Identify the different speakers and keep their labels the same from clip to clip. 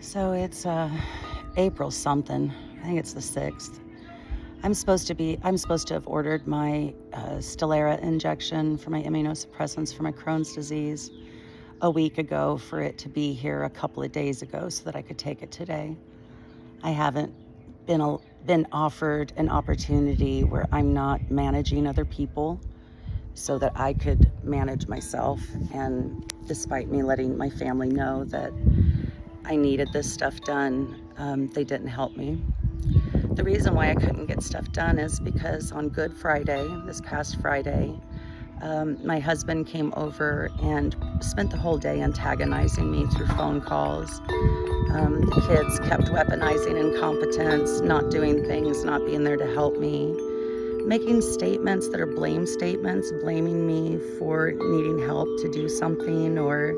Speaker 1: So it's April something. I think it's the 6th. I'm supposed to have ordered my Stelara injection for my immunosuppressants for my Crohn's disease a week ago for it to be here a couple of days ago so that I could take it today. I haven't been offered an opportunity where I'm not managing other people so that I could manage myself, and despite me letting my family know that I needed this stuff done, they didn't help me. The reason why I couldn't get stuff done is because on Good Friday, this past Friday, my husband came over and spent the whole day antagonizing me through phone calls. The kids kept weaponizing incompetence, not doing things, not being there to help me, making statements that are blame statements, blaming me for needing help to do something or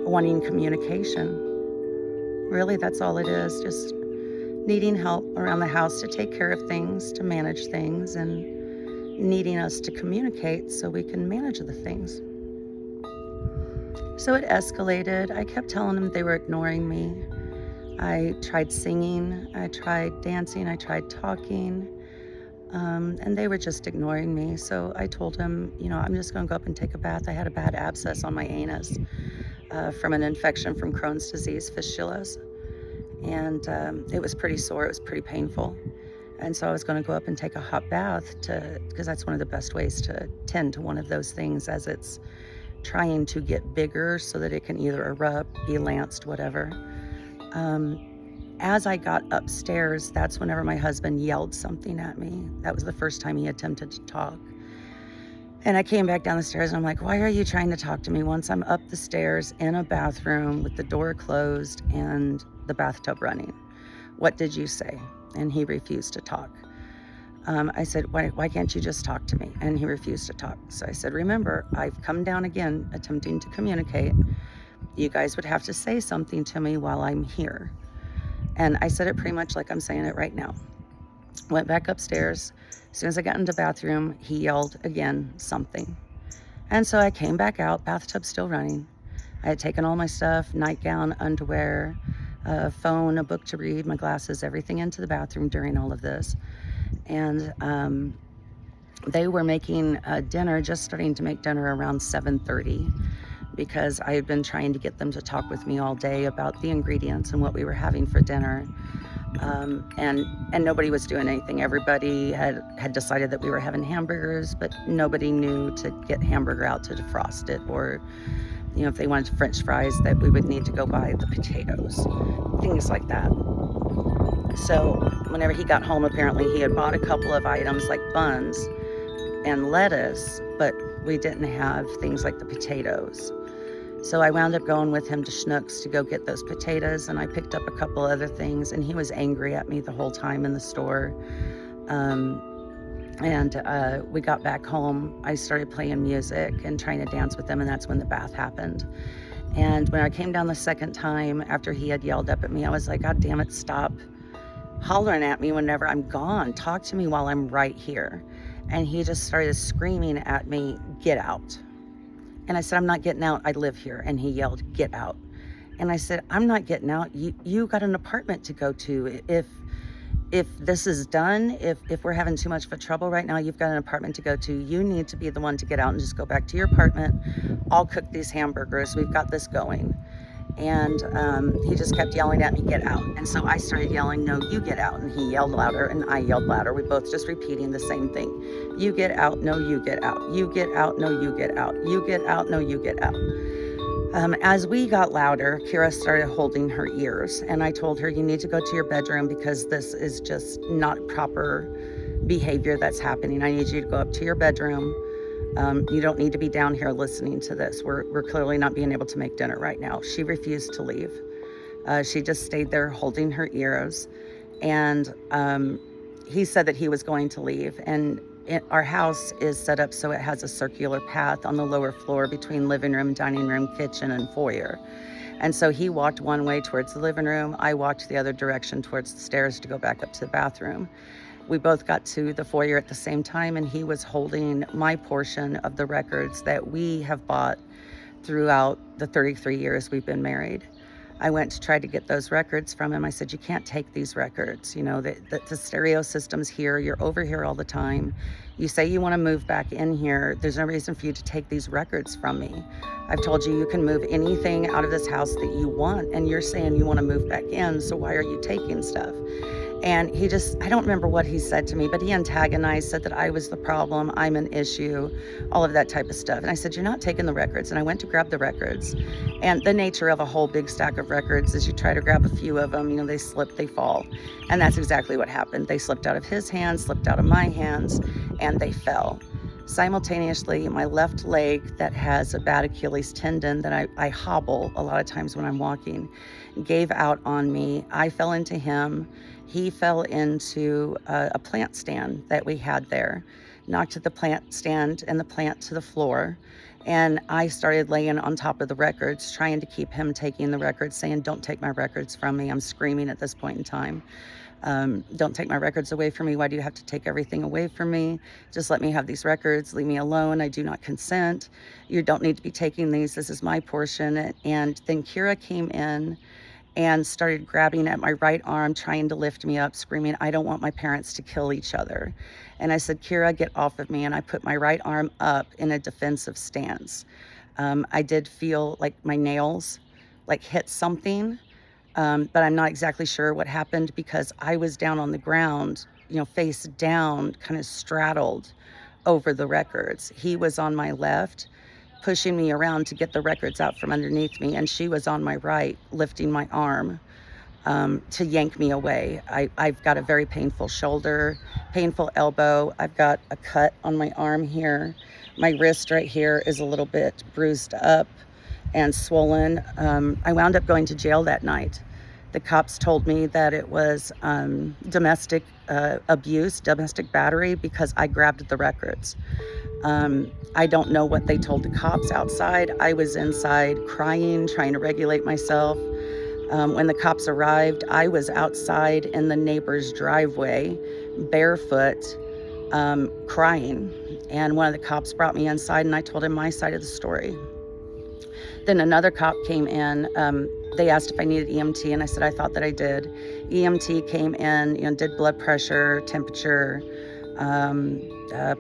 Speaker 1: wanting communication. Really, that's all it is, just needing help around the house to take care of things, to manage things, and needing us to communicate so we can manage the things. So it escalated. I kept telling them they were ignoring me. I tried singing, I tried dancing, I tried talking, and they were just ignoring me. So I told them, I'm just going to go up and take a bath. I had a bad abscess on my anus from an infection from Crohn's disease, fistulas. And it was pretty sore, it was pretty painful. And so I was going to go up and take a hot bath because that's one of the best ways to tend to one of those things as it's trying to get bigger so that it can either erupt, be lanced, whatever. As I got upstairs, that's whenever my husband yelled something at me. That was the first time he attempted to talk. And I came back down the stairs and I'm like, why are you trying to talk to me once I'm up the stairs in a bathroom with the door closed and the bathtub running? What did you say? And he refused to talk. I said, why can't you just talk to me? And he refused to talk. So I said, remember, I've come down again attempting to communicate. You guys would have to say something to me while I'm here. And I said it pretty much like I'm saying it right now. Went back upstairs. As soon as I got into the bathroom, he yelled again something. And so I came back out, bathtub still running. I had taken all my stuff, nightgown, underwear, a phone, a book to read, my glasses, everything into the bathroom during all of this. And they were making dinner, just starting to make dinner around 7:30, because I had been trying to get them to talk with me all day about the ingredients and what we were having for dinner. And nobody was doing anything. Everybody had decided that we were having hamburgers, but nobody knew to get hamburger out to defrost it, or if they wanted French fries, that we would need to go buy the potatoes, things like that. So whenever he got home, apparently he had bought a couple of items like buns and lettuce, but we didn't have things like the potatoes. So I wound up going with him to Schnucks to go get those potatoes, and I picked up a couple other things, and he was angry at me the whole time in the store. We got back home. I started playing music and trying to dance with him, and that's when the bath happened. And when I came down the second time after he had yelled up at me, I was like, God damn it, stop hollering at me whenever I'm gone. Talk to me while I'm right here. And he just started screaming at me, get out. And I said, I'm not getting out. I live here. And he yelled, get out. And I said, I'm not getting out. You got an apartment to go to. If this is done, if we're having too much of a trouble right now, you've got an apartment to go to. You need to be the one to get out and just go back to your apartment. I'll cook these hamburgers. We've got this going. And he just kept yelling at me, get out. And so I started yelling, no, you get out. And he yelled louder and I yelled louder. We both just repeating the same thing. You get out, no, you get out. You get out, no, you get out. You get out, no, you get out. As we got louder, Kira started holding her ears. And I told her, you need to go to your bedroom because this is just not proper behavior that's happening. I need you to go up to your bedroom. You don't need to be down here listening to this. We're clearly not being able to make dinner right now. She refused to leave. She just stayed there holding her ears. And he said that he was going to leave. And our house is set up so it has a circular path on the lower floor between living room, dining room, kitchen, and foyer. And so he walked one way towards the living room. I walked the other direction towards the stairs to go back up to the bathroom. We both got to the foyer at the same time, and he was holding my portion of the records that we have bought throughout the 33 years we've been married. I went to try to get those records from him. I said, you can't take these records. You know, the stereo system's here. You're over here all the time. You say you want to move back in here. There's no reason for you to take these records from me. I've told you you can move anything out of this house that you want, and you're saying you want to move back in, so why are you taking stuff? And he just, I don't remember what he said to me, but he antagonized, said that I was the problem, I'm an issue, all of that type of stuff. And I said, you're not taking the records. And I went to grab the records. And the nature of a whole big stack of records is you try to grab a few of them, you know, they slip, they fall. And that's exactly what happened. They slipped out of his hands, slipped out of my hands, and they fell. Simultaneously, my left leg that has a bad Achilles tendon that I hobble a lot of times when I'm walking, gave out on me. I fell into him. He fell into a plant stand that we had there, knocked the plant stand and the plant to the floor. And I started laying on top of the records, trying to keep him taking the records, saying, don't take my records from me. I'm screaming at this point in time. Don't take my records away from me. Why do you have to take everything away from me? Just let me have these records. Leave me alone. I do not consent. You don't need to be taking these. This is my portion. And then Kira came in and started grabbing at my right arm, trying to lift me up, screaming, I don't want my parents to kill each other. And I said, Kira, get off of me. And I put my right arm up in a defensive stance. I did feel like my nails hit something, but I'm not exactly sure what happened because I was down on the ground, you know, face down, kind of straddled over the records. He was on my left, pushing me around to get the records out from underneath me, and she was on my right, lifting my arm to yank me away. I've got a very painful shoulder, painful elbow. I've got a cut on my arm here. My wrist right here is a little bit bruised up and swollen. I wound up going to jail that night. The cops told me that it was domestic abuse, domestic battery, because I grabbed the records. I don't know what they told the cops outside. I was inside crying, trying to regulate myself. When the cops arrived, I was outside in the neighbor's driveway, barefoot, crying. And one of the cops brought me inside and I told him my side of the story. Then another cop came in. They asked if I needed EMT, and I said I thought that I did. EMT came in, you know, did blood pressure, temperature,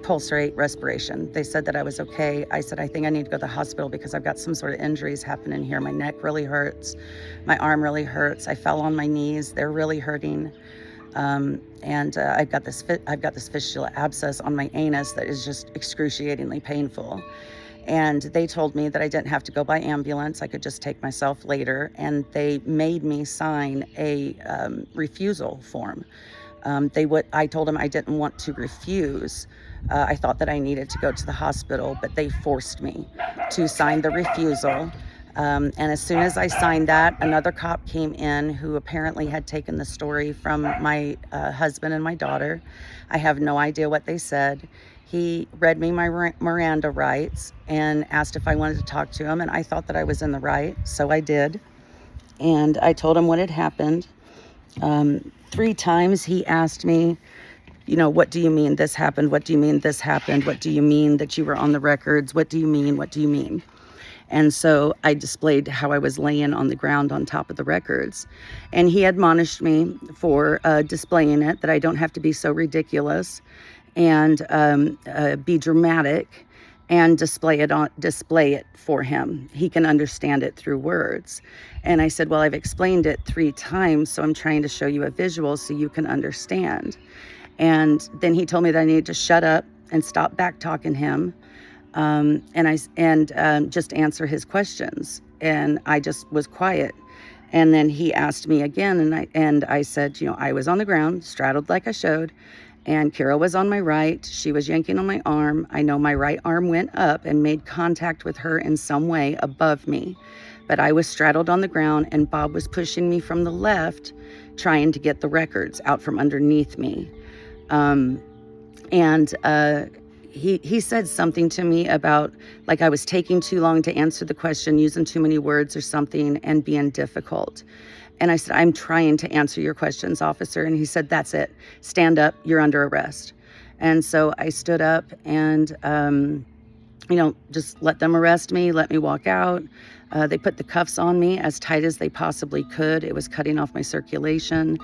Speaker 1: pulse rate, respiration. They said that I was okay. I said, I think I need to go to the hospital because I've got some sort of injuries happening here. My neck really hurts. My arm really hurts. I fell on my knees. They're really hurting. And I've got this fistula abscess on my anus that is just excruciatingly painful. And they told me that I didn't have to go by ambulance. I could just take myself later. And they made me sign a refusal form. I told them I didn't want to refuse. I thought that I needed to go to the hospital, but they forced me to sign the refusal. And as soon as I signed that, another cop came in who apparently had taken the story from my husband and my daughter. I have no idea what they said. He read me my Miranda rights and asked if I wanted to talk to him, and I thought that I was in the right, so I did. And I told him what had happened. 3 times he asked me, you know, what do you mean this happened? What do you mean this happened? What do you mean that you were on the records? What do you mean? What do you mean? And so I displayed how I was laying on the ground on top of the records. And he admonished me for displaying it, that I don't have to be so ridiculous and be dramatic and display it for him. He can understand it through words. And I said, well, I've explained it 3 times, so I'm trying to show you a visual so you can understand. And then he told me that I needed to shut up and stop back talking him, and just answer his questions. And I just was quiet. And then he asked me again, and I said, you know, I was on the ground, straddled like I showed, and Kira was on my right. She was yanking on my arm. I know my right arm went up and made contact with her in some way above me. But I was straddled on the ground, and Bob was pushing me from the left, trying to get the records out from underneath me. He said something to me about, like, I was taking too long to answer the question, using too many words or something, and being difficult. And I said, I'm trying to answer your questions, officer. And he said, that's it. Stand up. You're under arrest. And so I stood up, and just let them arrest me, let me walk out. They put the cuffs on me as tight as they possibly could. It was cutting off my circulation.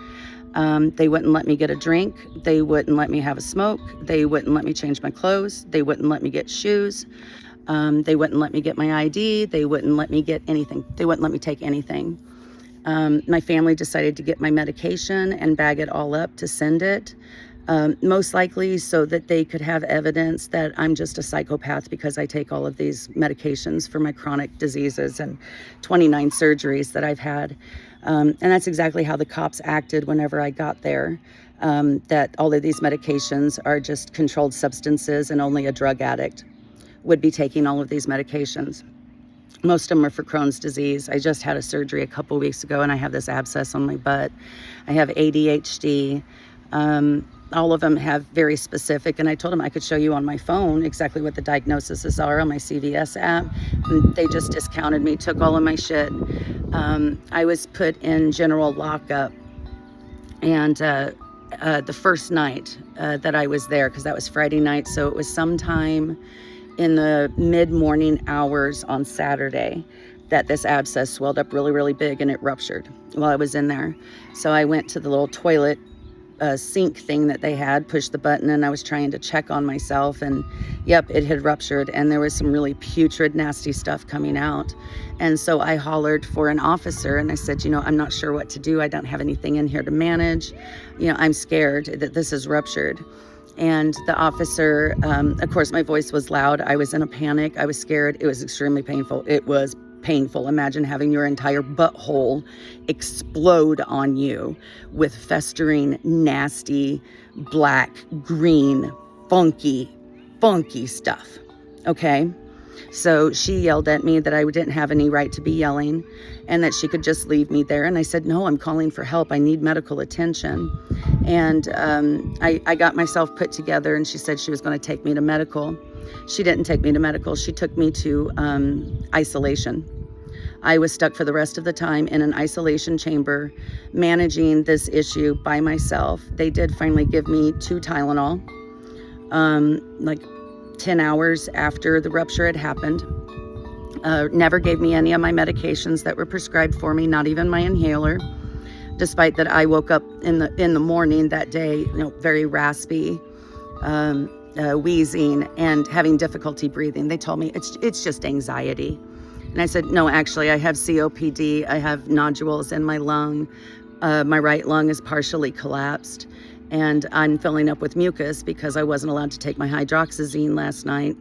Speaker 1: They wouldn't let me get a drink. They wouldn't let me have a smoke. They wouldn't let me change my clothes. They wouldn't let me get shoes. They wouldn't let me get my ID. They wouldn't let me get anything. They wouldn't let me take anything. My family decided to get my medication and bag it all up to send it. Most likely so that they could have evidence that I'm just a psychopath because I take all of these medications for my chronic diseases and 29 surgeries that I've had. And that's exactly how the cops acted whenever I got there, that all of these medications are just controlled substances and only a drug addict would be taking all of these medications. Most of them are for Crohn's disease. I just had a surgery a couple weeks ago and I have this abscess on my butt. I have ADHD. All of them have very specific, and I told them I could show you on my phone exactly what the diagnoses are on my CVS app. And they just discounted me, took all of my shit. I was put in general lockup, and the first night that I was there, because that was Friday night, so it was sometime in the mid-morning hours on Saturday that this abscess swelled up really, really big, and it ruptured while I was in there. So I went to the little toilet sink thing that they had, pushed the button, and I was trying to check on myself, and yep, it had ruptured, and there was some really putrid, nasty stuff coming out. And so I hollered for an officer, and I said, I'm not sure what to do. I don't have anything in here to manage. I'm scared that this is ruptured. And the officer, of course, my voice was loud. I was in a panic. I was scared. It was extremely painful. It was painful. Imagine having your entire butthole explode on you with festering, nasty, black, green, funky stuff. Okay? So she yelled at me that I didn't have any right to be yelling and that she could just leave me there. And I said, no, I'm calling for help. I need medical attention. And I got myself put together, and she said she was going to take me to medical. She didn't take me to medical. She took me to isolation. I was stuck for the rest of the time in an isolation chamber, managing this issue by myself. They did finally give me 2 Tylenol, like 10 hours after the rupture had happened. Never gave me any of my medications that were prescribed for me, not even my inhaler, despite that I woke up in the morning that day, very raspy, wheezing, and having difficulty breathing. They told me it's just anxiety. And I said, no, actually, I have COPD. I have nodules in my lung. My right lung is partially collapsed. And I'm filling up with mucus because I wasn't allowed to take my hydroxyzine last night,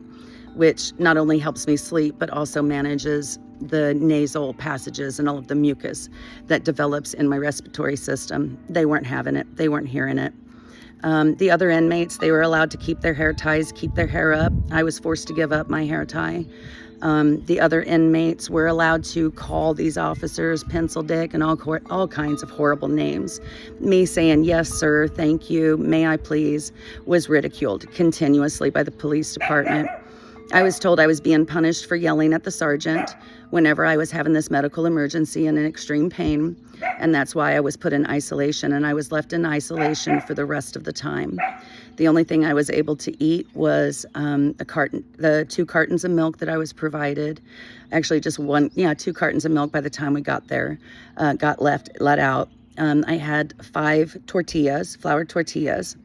Speaker 1: which not only helps me sleep, but also manages the nasal passages and all of the mucus that develops in my respiratory system. They weren't having it. They weren't hearing it. The other inmates, they were allowed to keep their hair ties, keep their hair up. I was forced to give up my hair tie. The other inmates were allowed to call these officers pencil dick and all kinds of horrible names. Me saying, yes, sir, thank you, may I please, was ridiculed continuously by the police department. I was told I was being punished for yelling at the sergeant whenever I was having this medical emergency and in extreme pain. And that's why I was put in isolation, and I was left in isolation for the rest of the time. The only thing I was able to eat was the 2 cartons of milk that I was provided. Actually, just 2 cartons of milk by the time we got there, let out. I had 5 tortillas, flour tortillas.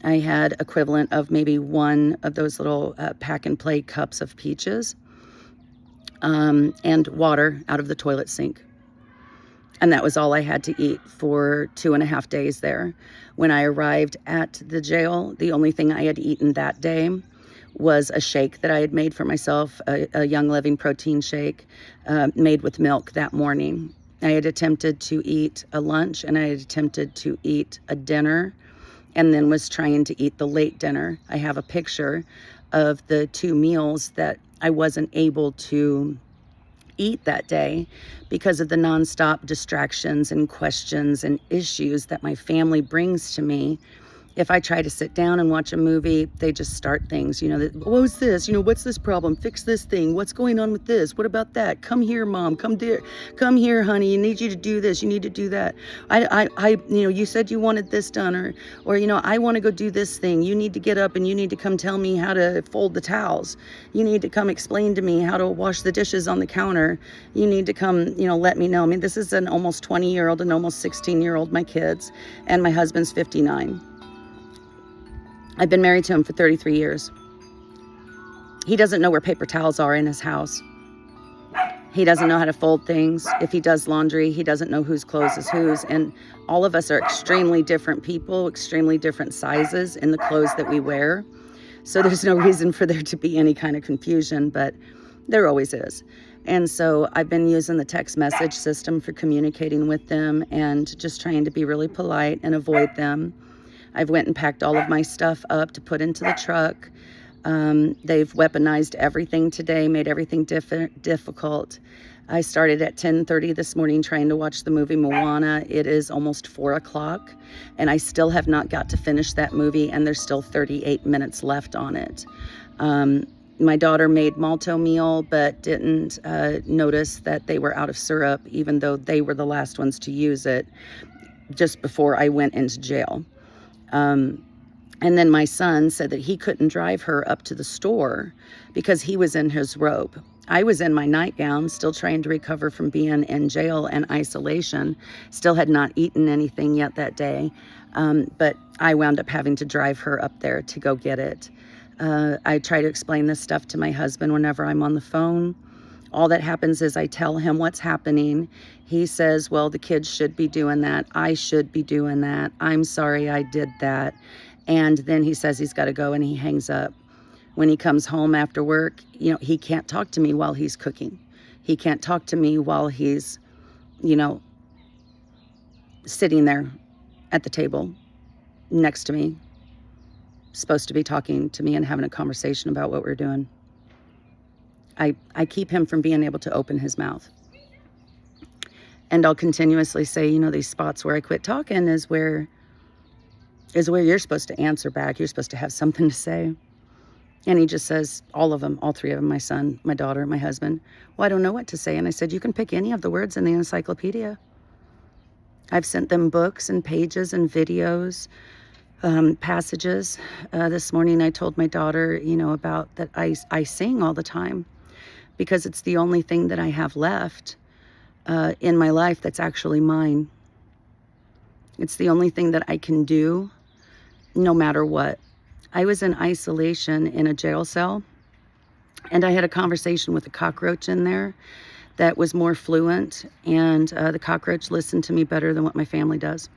Speaker 1: I had equivalent of maybe 1 of those little pack and play cups of peaches, and water out of the toilet sink. And that was all I had to eat for 2.5 days there. When I arrived at the jail, the only thing I had eaten that day was a shake that I had made for myself, a Young Living protein shake made with milk that morning. I had attempted to eat a lunch, and I had attempted to eat a dinner, and then was trying to eat the late dinner. I have a picture of the 2 meals that I wasn't able to eat that day because of the nonstop distractions and questions and issues that my family brings to me If I try to sit down and watch a movie, they just start things, what was this? What's this problem? Fix this thing. What's going on with this? What about that? Come here, mom. Come here, honey. You need you to do this. You need to do that. You said you wanted this done, or I want to go do this thing. You need to get up and you need to come tell me how to fold the towels. You need to come explain to me how to wash the dishes on the counter. You need to come, let me know. I mean, this is an almost 20-year-old and almost 16-year-old, my kids, and my husband's 59. I've been married to him for 33 years. He doesn't know where paper towels are in his house. He doesn't know how to fold things. If he does laundry, he doesn't know whose clothes is whose. And all of us are extremely different people, extremely different sizes in the clothes that we wear. So there's no reason for there to be any kind of confusion, but there always is. And so I've been using the text message system for communicating with them and just trying to be really polite and avoid them. I've went and packed all of my stuff up to put into the truck. They've weaponized everything today, made everything difficult. I started at 10:30 this morning trying to watch the movie Moana. It is almost 4 o'clock, and I still have not got to finish that movie, and there's still 38 minutes left on it. My daughter made malto meal, but didn't notice that they were out of syrup, even though they were the last ones to use it just before I went into jail. And then my son said that he couldn't drive her up to the store because he was in his robe. I was in my nightgown, still trying to recover from being in jail and isolation. Still had not eaten anything yet that day. But I wound up having to drive her up there to go get it. I try to explain this stuff to my husband whenever I'm on the phone. All that happens is I tell him what's happening. He says, well, the kids should be doing that. I should be doing that. I'm sorry I did that. And then he says he's got to go and he hangs up. When he comes home after work, he can't talk to me while he's cooking. He can't talk to me while he's, sitting there at the table next to me, supposed to be talking to me and having a conversation about what we're doing. I keep him from being able to open his mouth. And I'll continuously say, these spots where I quit talking is where you're supposed to answer back. You're supposed to have something to say. And he just says, all of them, all three of them, my son, my daughter, my husband, well, I don't know what to say. And I said, you can pick any of the words in the encyclopedia. I've sent them books and pages and videos, passages. This morning I told my daughter, about that I sing all the time because it's the only thing that I have left in my life that's actually mine. It's the only thing that I can do no matter what. I was in isolation in a jail cell, and I had a conversation with a cockroach in there that was more fluent, and the cockroach listened to me better than what my family does.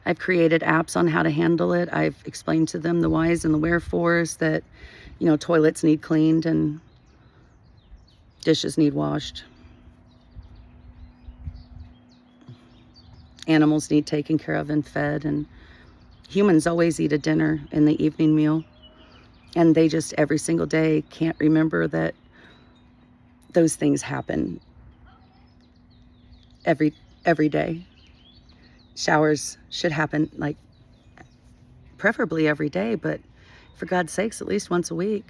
Speaker 1: I've created apps on how to handle it. I've explained to them the whys and the wherefores, that, toilets need cleaned and dishes need washed. Animals need taken care of and fed, and humans always eat a dinner in the evening meal. And they just every single day can't remember that those things happen every day. Showers should happen preferably every day, but for God's sakes, at least once a week.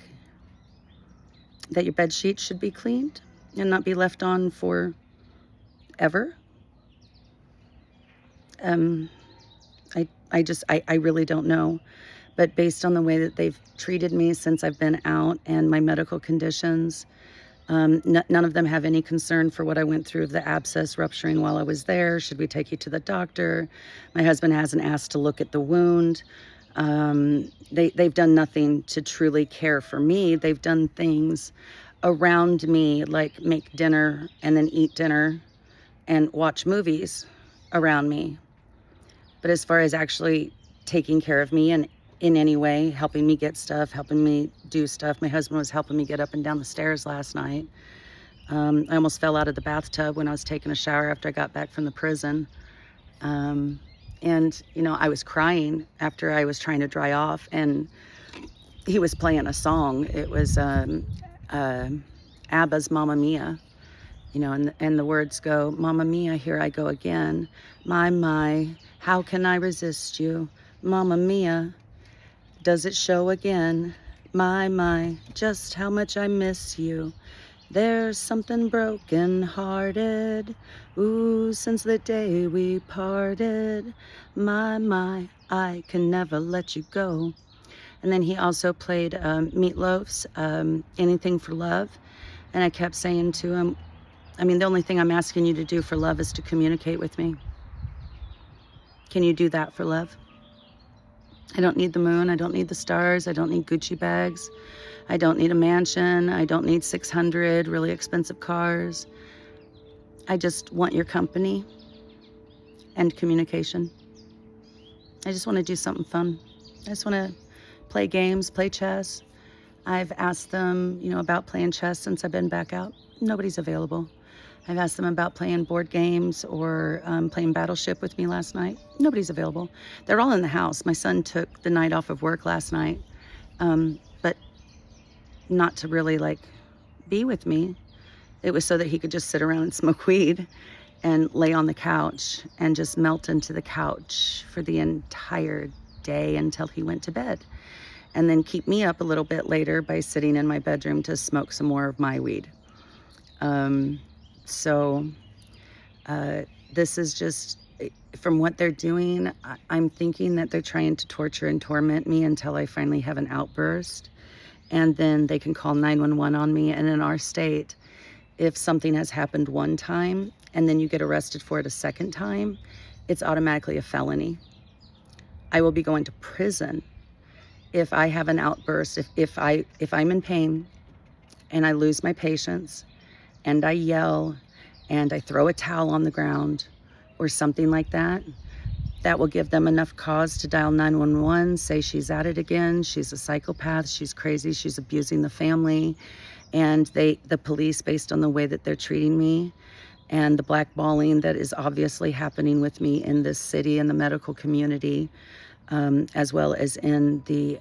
Speaker 1: That your bed sheets should be cleaned and not be left on for ever. I really don't know. But based on the way that they've treated me since I've been out and my medical conditions, none of them have any concern for what I went through, the abscess rupturing while I was there. Should we take you to the doctor? My husband hasn't asked to look at the wound. They've done nothing to truly care for me. They've done things around me, like make dinner and then eat dinner and watch movies around me. But as far as actually taking care of me and in any way, helping me get stuff, helping me do stuff. My husband was helping me get up and down the stairs last night. I almost fell out of the bathtub when I was taking a shower after I got back from the prison. And, I was crying after I was trying to dry off, and he was playing a song. It was ABBA's Mamma Mia, and the words go, Mamma Mia, here I go again. My, how can I resist you? Mamma mia, does it show again? My, just how much I miss you. There's something broken hearted. Ooh, since the day we parted. My, I can never let you go. And then he also played Meatloaf's Anything for Love. And I kept saying to him, I mean, the only thing I'm asking you to do for love is to communicate with me. Can you do that for love? I don't need the moon. I don't need the stars. I don't need Gucci bags. I don't need a mansion. I don't need 600 really expensive cars. I just want your company and communication. I just want to do something fun. I just want to play games, play chess. I've asked them, about playing chess since I've been back out. Nobody's available. I've asked them about playing board games or playing Battleship with me last night. Nobody's available. They're all in the house. My son took the night off of work last night, but not to really be with me. It was so that he could just sit around and smoke weed and lay on the couch and just melt into the couch for the entire day until he went to bed. And then keep me up a little bit later by sitting in my bedroom to smoke some more of my weed. So this is just, from what they're doing, I'm thinking that they're trying to torture and torment me until I finally have an outburst. And then they can call 911 on me. And in our state, if something has happened one time and then you get arrested for it a second time, it's automatically a felony. I will be going to prison if I have an outburst, if I'm in pain and I lose my patience and I yell and I throw a towel on the ground or something like that, that will give them enough cause to dial 911, say she's at it again, she's a psychopath, she's crazy, she's abusing the family. And the police, based on the way that they're treating me and the blackballing that is obviously happening with me in this city and the medical community, as well as in the